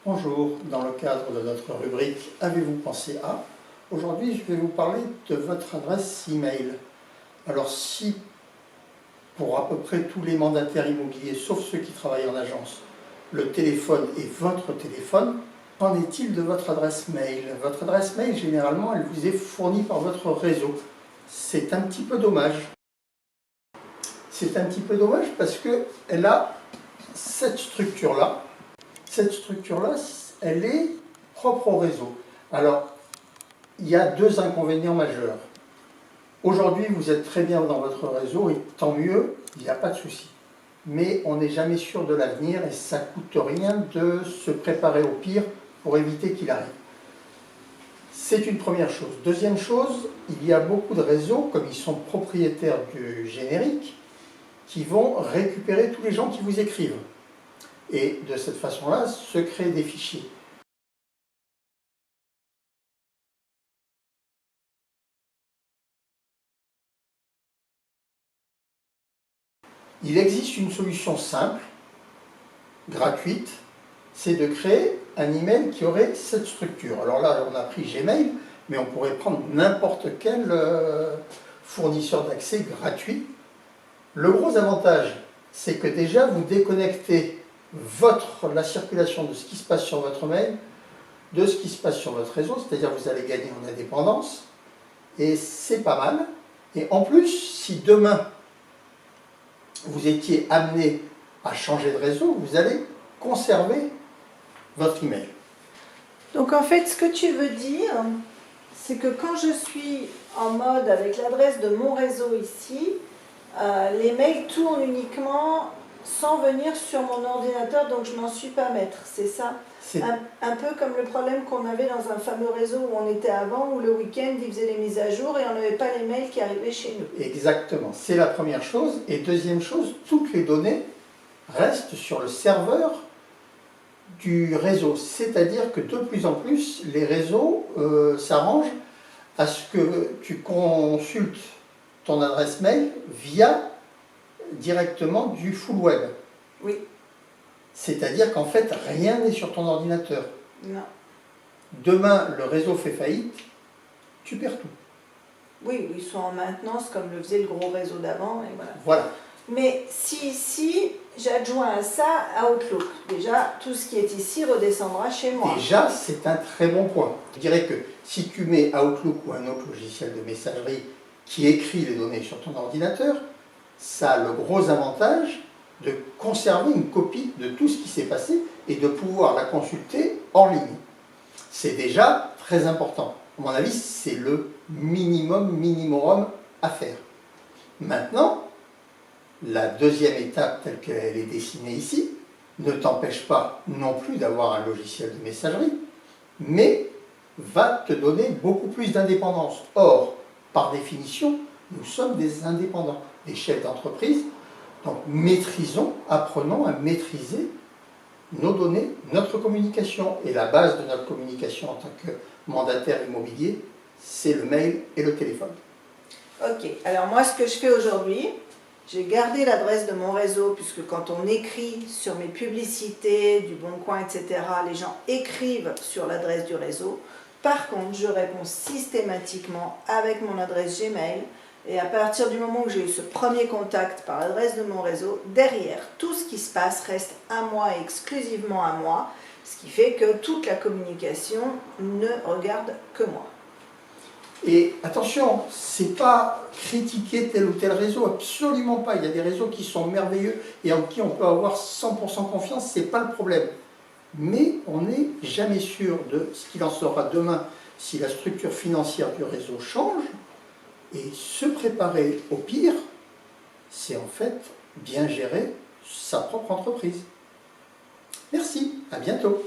Bonjour, dans le cadre de notre rubrique Avez-vous pensé à? Aujourd'hui, je vais vous parler de votre adresse email. Alors si, pour à peu près tous les mandataires immobiliers, sauf ceux qui travaillent en agence, le téléphone est votre téléphone, qu'en est-il de votre adresse mail? Votre adresse mail, généralement, elle vous est fournie par votre réseau. C'est un petit peu dommage. C'est un petit peu dommage parce qu'elle a cette structure-là. Cette structure-là, elle est propre au réseau. Alors, il y a deux inconvénients majeurs. Aujourd'hui, vous êtes très bien dans votre réseau et tant mieux, il n'y a pas de souci. Mais on n'est jamais sûr de l'avenir et ça ne coûte rien de se préparer au pire pour éviter qu'il arrive. C'est une première chose. Deuxième chose, il y a beaucoup de réseaux, comme ils sont propriétaires du générique, qui vont récupérer tous les gens qui vous écrivent. Et de cette façon-là, se créent des fichiers. Il existe une solution simple, gratuite, c'est de créer un email qui aurait cette structure. Alors là, on a pris Gmail, mais on pourrait prendre n'importe quel fournisseur d'accès gratuit. Le gros avantage, c'est que déjà, vous déconnectez la circulation de ce qui se passe sur votre mail de ce qui se passe sur votre réseau, c'est-à-dire vous allez gagner en indépendance, et c'est pas mal. Et en plus, si demain, vous étiez amené à changer de réseau, vous allez conserver votre email. Donc en fait, ce que tu veux dire, c'est que quand je suis en mode avec l'adresse de mon réseau ici, les mails tournent uniquement sans venir sur mon ordinateur, donc je n'en suis pas maître, c'est ça? Un peu comme le problème qu'on avait dans un fameux réseau où on était avant, où le week-end, ils faisaient les mises à jour et on n'avait pas les mails qui arrivaient chez nous. Exactement, c'est la première chose. Et deuxième chose, toutes les données restent sur le serveur du réseau. C'est-à-dire que de plus en plus, les réseaux s'arrangent à ce que tu consultes ton adresse mail via directement du full web. Oui. C'est-à-dire qu'en fait, rien n'est sur ton ordinateur. Non. Demain, le réseau fait faillite, tu perds tout. Oui, ils sont en maintenance comme le faisait le gros réseau d'avant, et voilà. Voilà. Mais si j'adjoins à ça Outlook, déjà, tout ce qui est ici redescendra chez moi. Déjà, c'est un très bon point. Je dirais que si tu mets Outlook ou un autre logiciel de messagerie qui écrit les données sur ton ordinateur, ça a le gros avantage de conserver une copie de tout ce qui s'est passé et de pouvoir la consulter en ligne. C'est déjà très important. À mon avis, c'est le minimum à faire. Maintenant, la deuxième étape telle qu'elle est dessinée ici ne t'empêche pas non plus d'avoir un logiciel de messagerie, mais va te donner beaucoup plus d'indépendance. Or, par définition, nous sommes des indépendants, des chefs d'entreprise. Donc apprenons à maîtriser nos données, notre communication. Et la base de notre communication en tant que mandataire immobilier, c'est le mail et le téléphone. Ok, alors moi ce que je fais aujourd'hui, j'ai gardé l'adresse de mon réseau, puisque quand on écrit sur mes publicités, du Bon Coin, etc., les gens écrivent sur l'adresse du réseau. Par contre, je réponds systématiquement avec mon adresse Gmail. Et à partir du moment où j'ai eu ce premier contact par l'adresse de mon réseau, derrière, tout ce qui se passe reste à moi et exclusivement à moi, ce qui fait que toute la communication ne regarde que moi. Et attention, c'est pas critiquer tel ou tel réseau, absolument pas. Il y a des réseaux qui sont merveilleux et en qui on peut avoir 100% confiance, c'est pas le problème. Mais on n'est jamais sûr de ce qu'il en sera demain si la structure financière du réseau change. Et se préparer au pire, c'est en fait bien gérer sa propre entreprise. Merci, à bientôt.